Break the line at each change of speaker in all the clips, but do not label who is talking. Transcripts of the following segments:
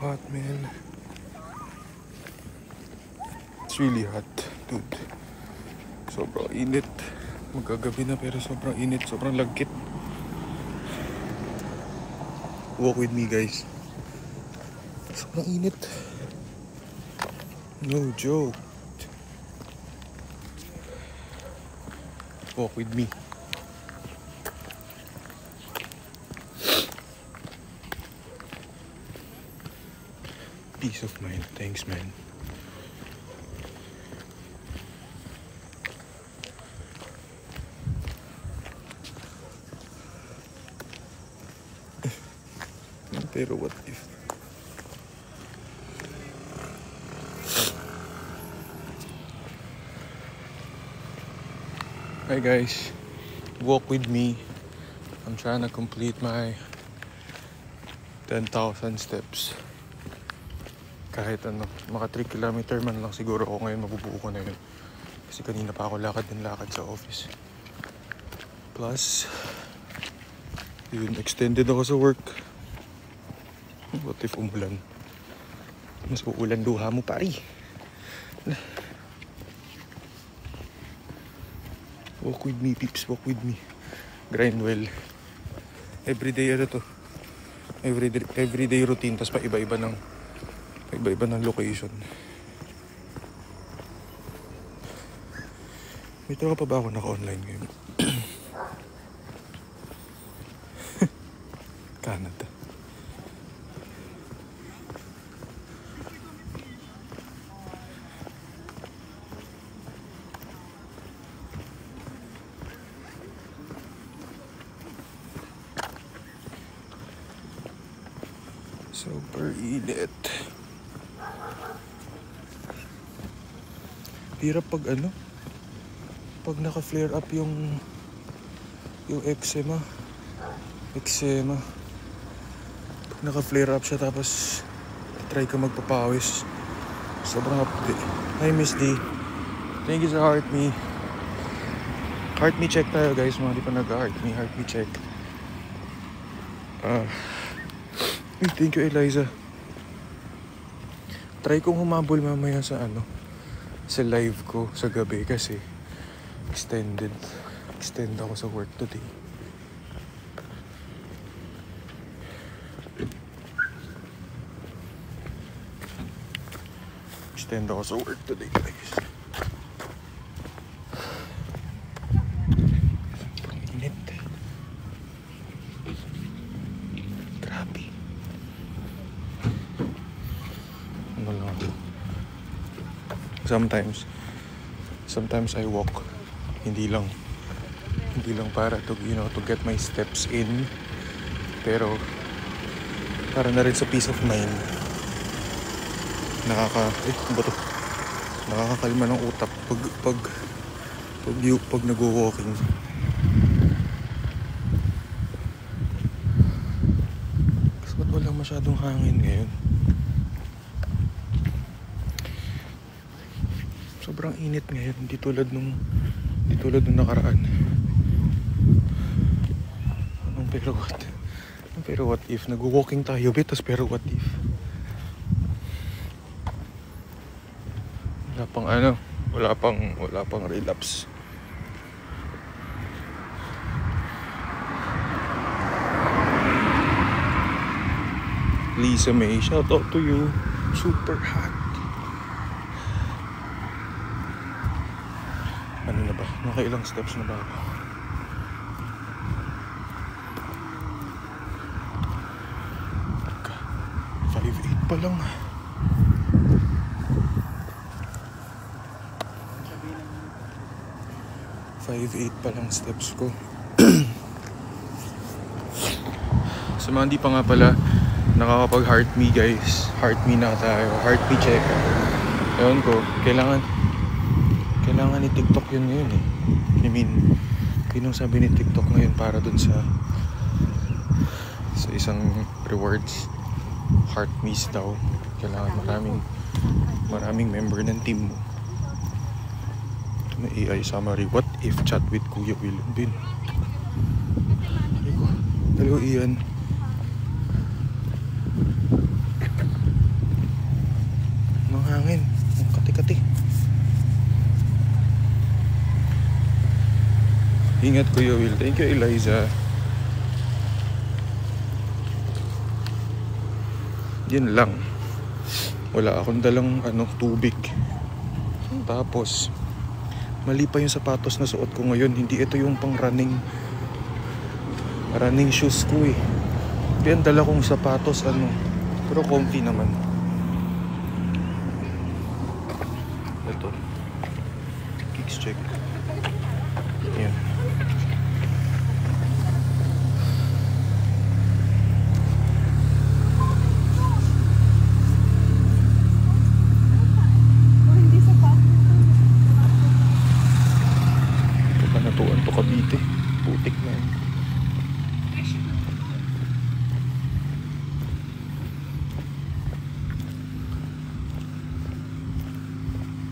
Hot, man. It's really hot, dude. Sobrang init. Magagabi na pero sobrang init, sobrang lagkit. Walk with me, guys. Sobrang init. No joke. Walk with me. Peace of mind. Thanks, man. Pero what if? Hi guys, walk with me. I'm trying to complete my 10,000 steps. Kahit ano, maka 3 kilometer man lang siguro ako ngayon, mabubuo ko na yun. Kasi kanina pa ako lakad sa office. Plus, yun, extended ako sa work. What if umulan? Mas uulan luha mo, pari. Walk with me, peeps. Walk with me. Grind well. Everyday ano to? Everyday routine. Tas pa iba-iba ng location. May tropa pa ba ako naka-online ngayon? Canada. Super init. Hirap pag pag naka-flare up yung eczema. Pag naka-flare up siya tapos try ka magpapawis. Sobrang hapdi. Hi Miss D. Thank you sa heart me. Heart me check tayo guys, mga di pa nag-heart me check. Thank you Eliza. Try kong humabol mamaya sa sa live ko sa gabi kasi extend ako sa work today. Extend ako sa work today guys. Init. Grabe. Sometimes I walk hindi lang para to get my steps in, pero para na rin sa peace of mind. Nakakakalma ng utak pag nagwo-walking. Kasi ba't walang masyadong hangin ngayon? Sobrang init ngayon, hindi tulad nung nakaraan. Pero what if nag-walking tayo bitas, pero what if wala pang relapse. Lisa May, shout out to you. Super hot. Ano na ba? Nakailang steps na ba ako? Okay. 5'8 pa lang. Steps ko. Sa mga hindi pa nga pala nakakapag heart me guys, heart me na tayo, heart me check. Ewan ko, kailangan ni TikTok yun ngayon eh. I mean, yun ang sabi ni TikTok ngayon para dun sa isang rewards. Heart me's daw. Kailangan maraming member ng team mo. Ito na AI summary. What if chat with Kuya Will Bin? Hello Ian. Ingat Kuya Will. Thank you Eliza. Yun lang. Wala akong dalang tubig. Tapos mali pa yung sapatos na suot ko ngayon. Hindi ito yung pang running shoes ko eh. Yan dala kong sapatos pero comfy naman. Ito. Kicks check. Yan. Natuan to Cavite. Putik na yun.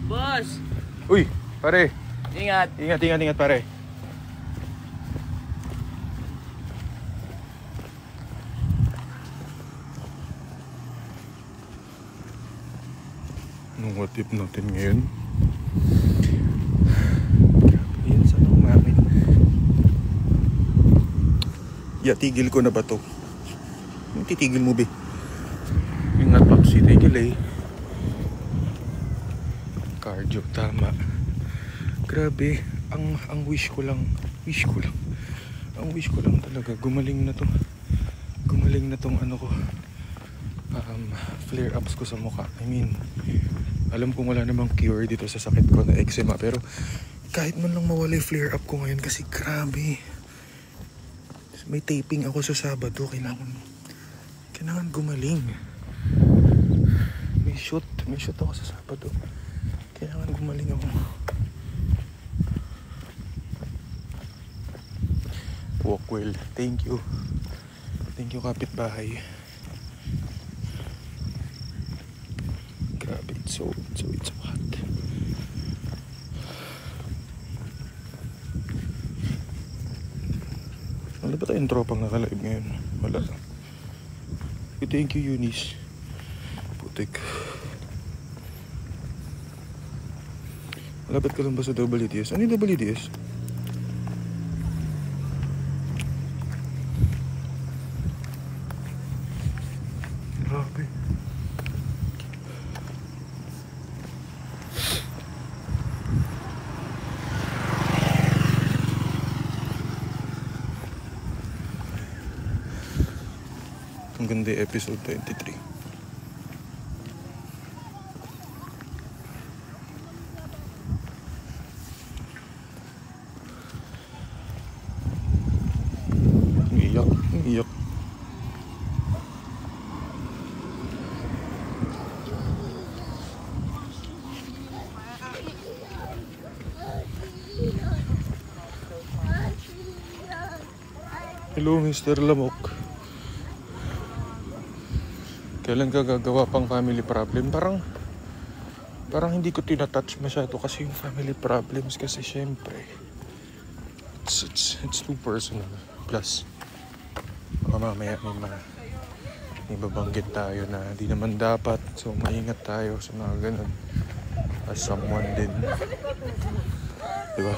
Boss!
Uy, pare.
Ingat!
Ingat pare. Anong what if natin ngayon? Yan sa nang namin. Tigil ko na ba to? Titigil mo be. Ingat pa si tigil eh. Cardio, tama. Grabe, ang wish ko lang talaga gumaling na tong ko flare ups ko sa mukha. I mean, alam kong wala namang cure dito sa sakit ko na eczema, pero kahit man lang mawala yung flare up ko ngayon kasi grabe. May taping ako sa Sabado, kailangan gumaling. May shoot ako sa Sabado. Kailangan gumaling ako. Walk well. Thank you kapitbahay. Grabe, it's so hot. Wala ba tayong tropang nakalive ngayon? Wala. Thank you Eunice. Putik. Malapit ka lang ba sa WDS? Ano yung WDS? Grabe. Ang ganda yung episode 23. Iyak. Hello, Mr. Lamok. Kailan ka gagawa pang family problem? Parang hindi ko tinatouch masyado kasi yung family problems kasi syempre it's too personal. Plus mamaya may babanggit tayo na di naman dapat, so maingat tayo sa mga ganun as someone din, diba?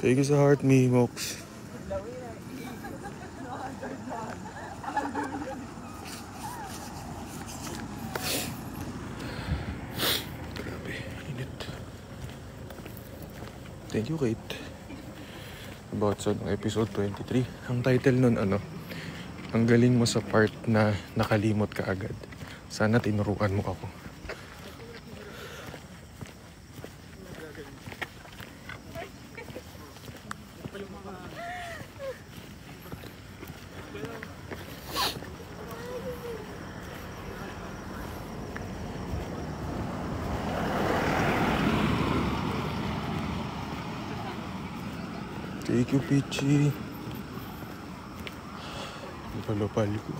Take it sa heart, me, Mox. Thank you, Kate. About sa episode 23. Ang title nun, ang galing mo sa part na nakalimot ka agad. Sana tinuruan mo ako. Thank you, Pichi. Lupal ko.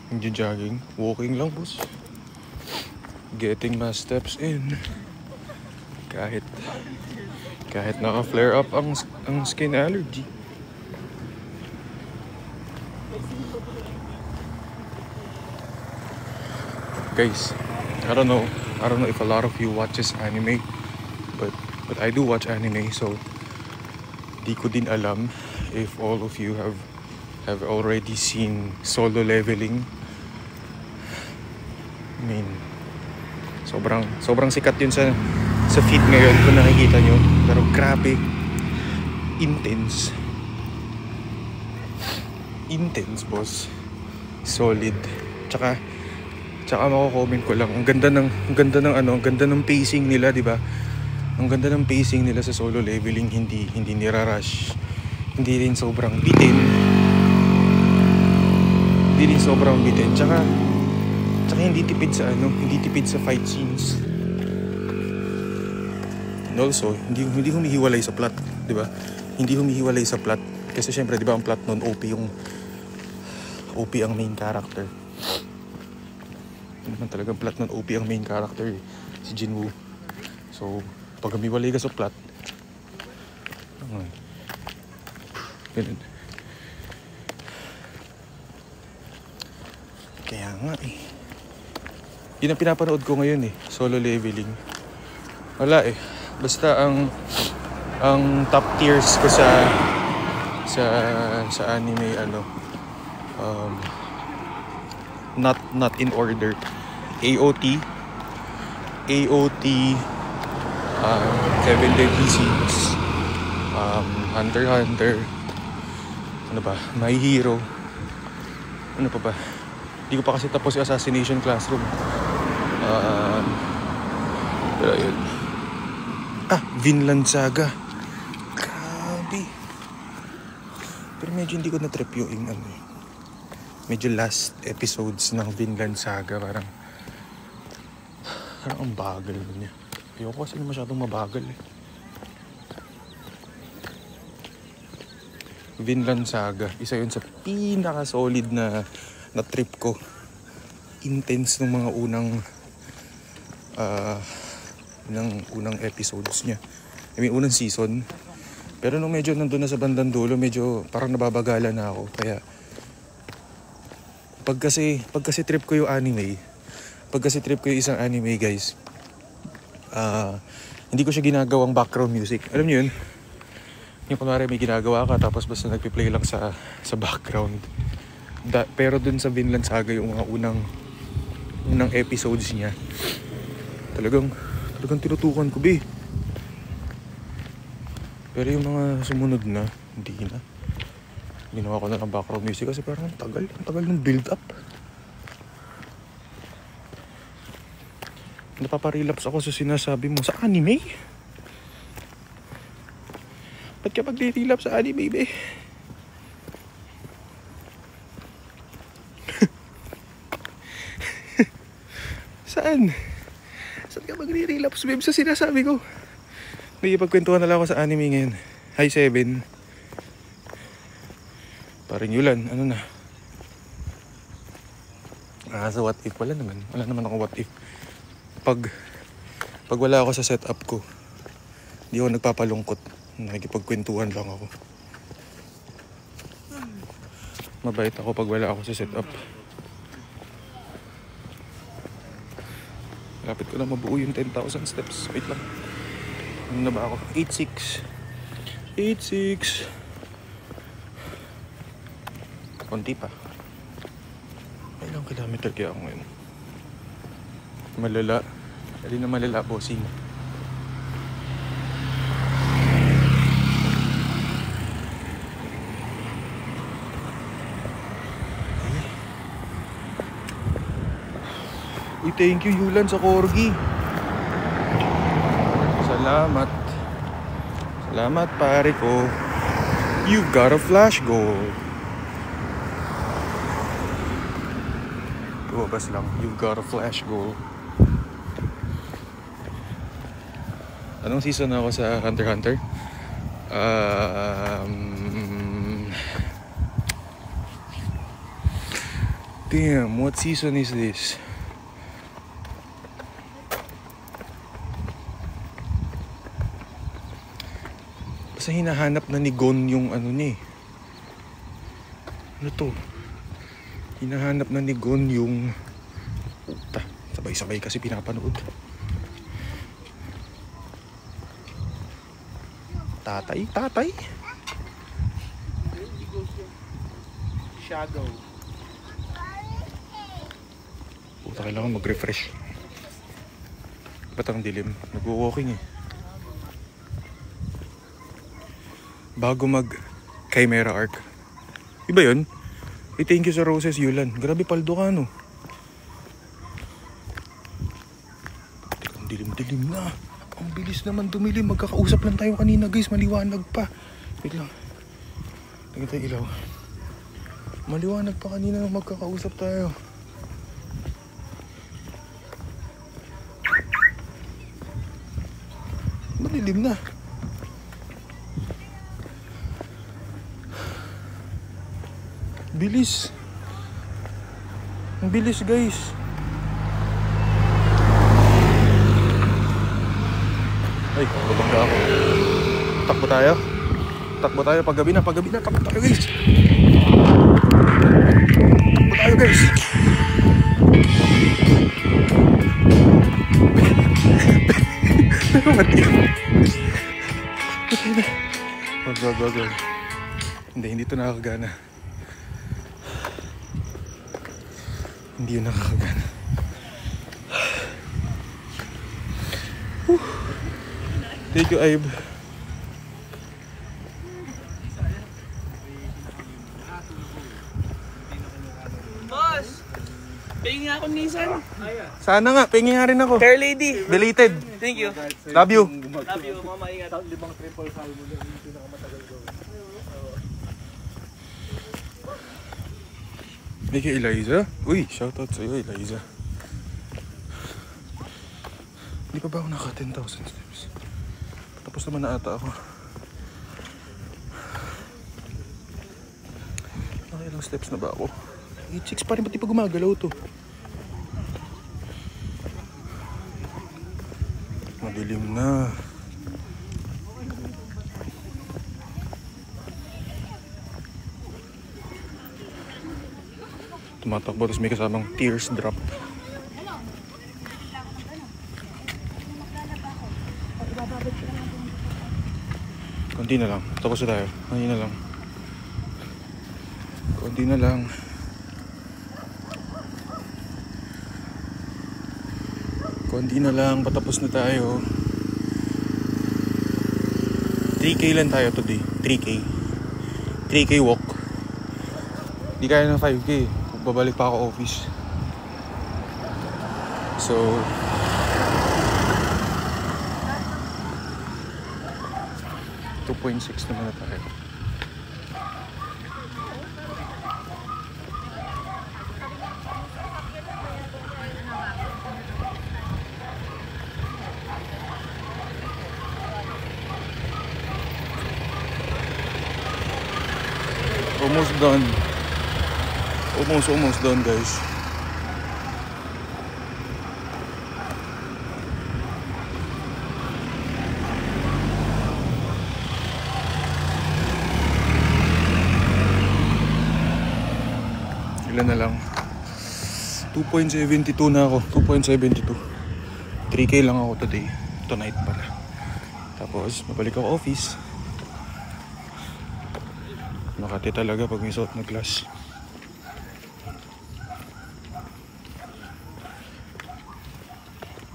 Hindi jogging. Walking lang, boss. Getting my steps in. Kahit naka-flare up ang skin allergy. Guys, I don't know if a lot of you watches anime, but I do watch anime, so di ko din alam if all of you have already seen Solo Leveling. I mean, sobrang sikat yun sa feed ngayon kung nakikita nyo. Pero grabe, intense, boss. Solid. Tsaka mako-comment ko lang, ang ganda ng pacing nila, di ba? Ang ganda ng pacing nila sa Solo Leveling, hindi nirarush. Hindi rin sobrang bitin. Tsaka hindi tipid sa fight scenes. And also, hindi humihiwalay sa plot, di ba? Hindi humihiwalay sa plot kasi syempre, di ba, ang plot noon OP ang main character. Naman talagang plot ng OP ang main character, si Jinwoo. So, pag humiwalay ka sa plot, ganun. Kaya nga yun ang pinapanood ko ngayon Solo Leveling. Wala basta ang top tiers ko sa anime not in order. AOT, Seven Deadly Sins, Hunter x Hunter, ano ba, My Hero, ano pa ba? Hindi ko pa kasi tapos yung Assassination Classroom. Pero yun. Vinland Saga. Grabe. Pero medyo hindi ko na-trip yung medyo last episodes ng Vinland Saga. Parang ang bagal niya. Ayoko kasi masyadong mabagal Vinland Saga, isa yun sa pinaka-solid na trip ko. Intense ng mga unang episodes niya. I mean, unang season. Pero nung medyo nandun na sa bandang dulo, medyo parang nababagala na ako. Kaya pag kasi trip ko yung anime, isang anime, guys, hindi ko siya ginagawang background music. Alam niyo yun? Yung kunwari may ginagawa ka tapos basta nagpi-play lang sa background. Pero dun sa Vinland Saga, yung mga unang episodes niya, talagang tinutukan ko, Pero yung mga sumunod na, hindi na. Ginawa ko na ng background music kasi parang ang tagal ng build up. Napaparelapse ako sa sinasabi mo sa anime. Ba't ka mag-relapse sa anime, Saan ka magre-relapse, babe, sa sinasabi ko? Nagipagkwentuhan na lang ako sa anime ngayon. Hi, 7. Parang Yulan, ano na? Sa what if, wala naman ako what if. Pag wala ako sa setup ko, hindi ako nagpapalungkot. Nakikipagkwentuhan lang ako. Mabait ako pag wala ako sa setup. Lapit ko na mabuo yung 10,000 steps. Wait lang. Ano na ba ako? 8.6. Konti pa. Ilang kilometer kaya ako ngayon? Malala. Dali na malala, bossing. Uy, thank you, Yulan, sa corgi. Salamat, pare ko. You've got a flash goal. Lumabas lang. You've got a flash goal. Anong season ako sa Hunter x Hunter? Damn, what season is this? Kasi hinahanap na ni Gon yung ano niya eh. Ano to? Hinahanap na ni Gon yung... Puta, sabay-sabay kasi pinapanood. Tatay?
Shadow.
Puta, kailangan mag-refresh. Ba't ang dilim? Nag-walking eh. Bago mag-Chimera Arc. Iba yun? Thank you sa roses, Yulan. Grabe paldo ka, no? Ang dilim-dilim na. Ang bilis naman dumilim. Magkakausap lang tayo kanina, guys. Maliwanag pa. Wait lang. Lagyan tayo ilaw. Maliwanag pa kanina na magkakausap tayo. Malilim na. Bilis. Ang bilis, guys. Ay, babangga ako. Takbo tayo. Takbo tayo. Paggabi na. Takbo tayo, guys. Takbo tayo, guys. Pero mati. Wag. Hindi ito nakakagana. Hindi yun nakakagana. Thank you, Aib.
Boss! Pingin nga ako Nissan.
Sana nga, pengi nga rin ako.
Fair lady.
Deleted.
Thank you.
Love you.
Love you, mama. Ingat.
5 triple foul mo yung pinakamatagal ko.
May kay Eliza. Uy, shoutout sa'yo, Eliza. Hindi pa ba ako naka 10,000 steps? Tapos naman na ata ako. Nakailang steps na ba ako? 8-6 pa rin, ba't di pa gumagalaw to? Madilim na. Tumatakbo, tapos may kasamang tears drop. Konti na lang. Tapos na tayo. Konti na lang. Konti na lang. Konti na lang. Patapos na tayo. 3K lang tayo today. 3K. 3K walk. Di kaya ng 5K. Babalik pa ako office. So... .6 naman na tayo. Almost done. Almost done, guys. Ilan na lang? 2.72 na ako. 2.72. 3K lang ako today. Tonight pala. Tapos, mabalik ako office. Makati talaga pag may suot na glass.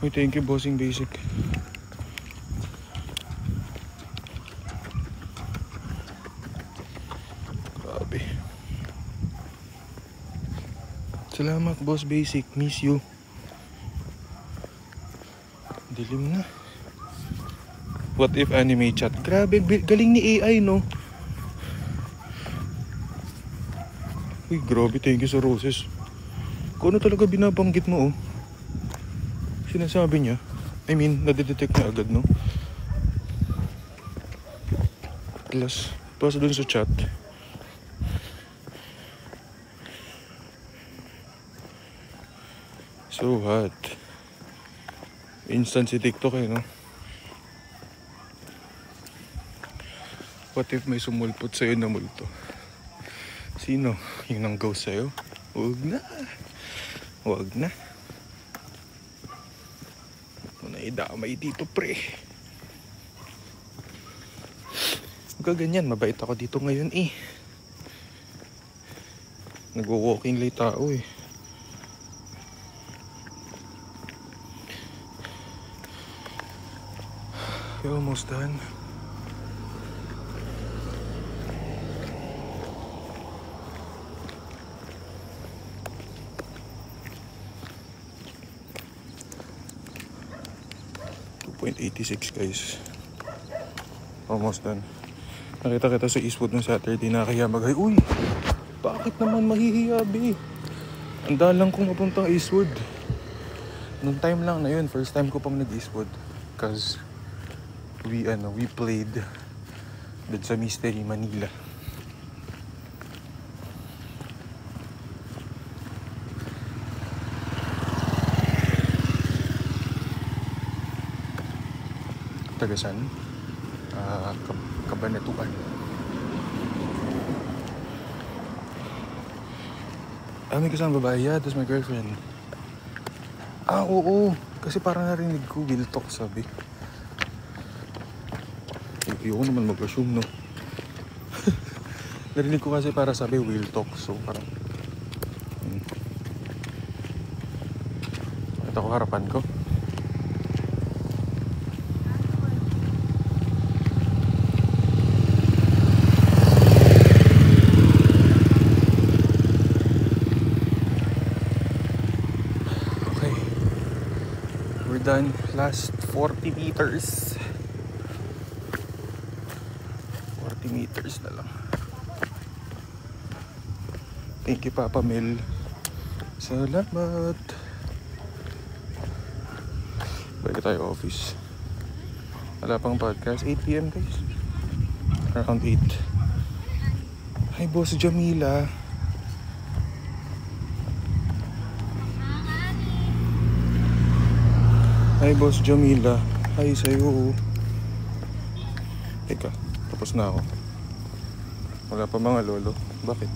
Uy, thank you, Bossing Basic. Grabe. Salamat, Boss Basic. Miss you. Dilim na. What if anime chat? Grabe, galing ni AI, no? Uy, grabe. Thank you sa roses. Kung ano talaga binabanggit mo, oh. Sinasabi niya. I mean, nadidetect na agad, no? Plus dun sa chat. So hot. Instant si TikTok, eh, no? What if may sumulpot sa'yo na multo? Sino? Yung nang ghost sa'yo? Huwag na. Huwag na. Huwag na idamay dito, pre. Huwag ka ganyan. Mabait ako dito ngayon eh. Nagwo-walking late tao eh. We're almost done. .86 guys. Almost done. Nakita kita sa Eastwood ng Saturday na kaya mag-hi. Uy! Bakit naman mahihiya, be? Ang lang kong mapuntang Eastwood. Noong time lang na yun, first time ko pang nag-Eastwood. Cause we played dun sa Mystery Manila. Tagasan? Kabanatuan. May kasama babae. Yeah, that's my girlfriend. Oo. Kasi parang narinig ko, will talk sabi. Ayoko naman mag-assume, no? Narinig ko kasi para sabi will talk. So parang ito ko harapan ko. Done. Last 40 meters. 40 meters na lang. Thank you, Papa Mel. Salamat. Balik tayo office. Wala pang podcast. 8 PM guys. Around 8. Hi, Boss Jamila. Hi, Boss Jamila. Hi sa'yo. Teka, tapos na ako. Wala pa mga lolo. Bakit?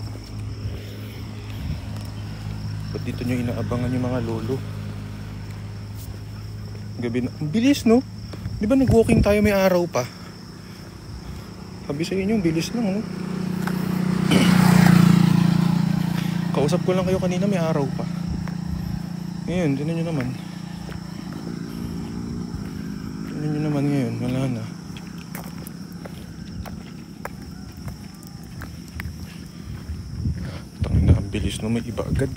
Ba't dito nyo inaabangan yung mga lolo? Gabi na. Ang bilis, no? Di ba nag-walking tayo may araw pa? Sabi sa inyo, bilis lang, no? Kausap ko lang kayo kanina, may araw pa. Ngayon, tinan nyo naman. Ano nyo naman ngayon? Wala na. Tangin na, ang bilis no. May iba agad.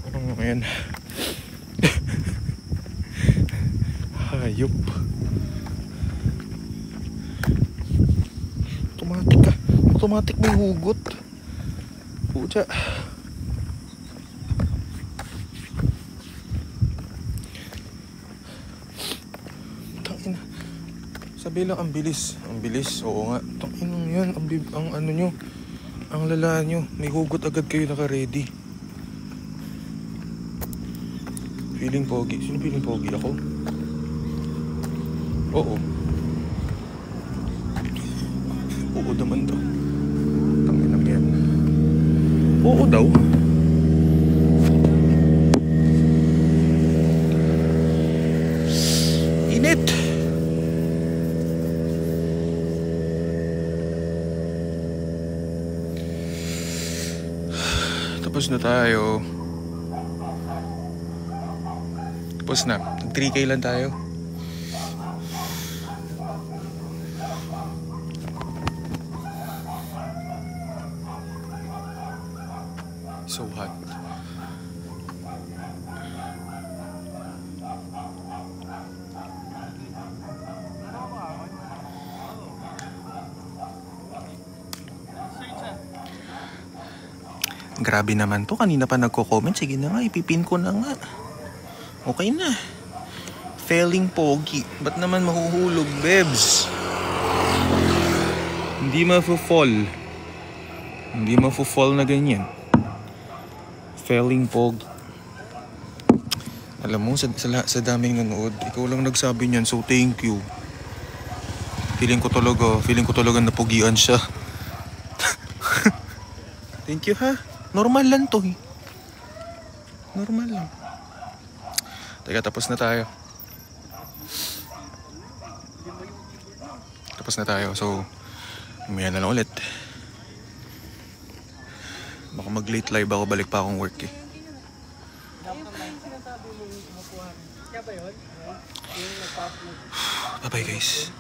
Ano ngayon? Hayop. Automatic ka. Automatic may hugot. Pucha. Sabi lang, ang bilis. Ang bilis, oo nga. Tanginang yan, ang ano nyo, ang lala nyo. May hugot agad kayo naka-ready. Feeling pogi. Sino feeling pogi? Ako? Oo. Oo naman daw. Tanginang yan. Oo daw. Init! Tapos na tayo. Tapos na. Nag-3K lang tayo. So hot. Grabe naman to. Kanina pa nagko-comment. Sige na nga, ipipin ko na nga. Okay na. Failing pogi. Ba't naman mahuhulog, bebs? Hindi mafo-fall. Hindi mafo-fall na ganyan. Failing pogi. Alam mo, sa daming nanood, ikaw lang nagsabi niyan, so thank you. Feeling ko tulog ang napugian siya. Thank you ha. Normal lang to eh. Normal lang. Teka, tapos na tayo. So, mamaya na lang ulit. Baka mag-late live ako, balik pa akong work eh. Bye bye guys.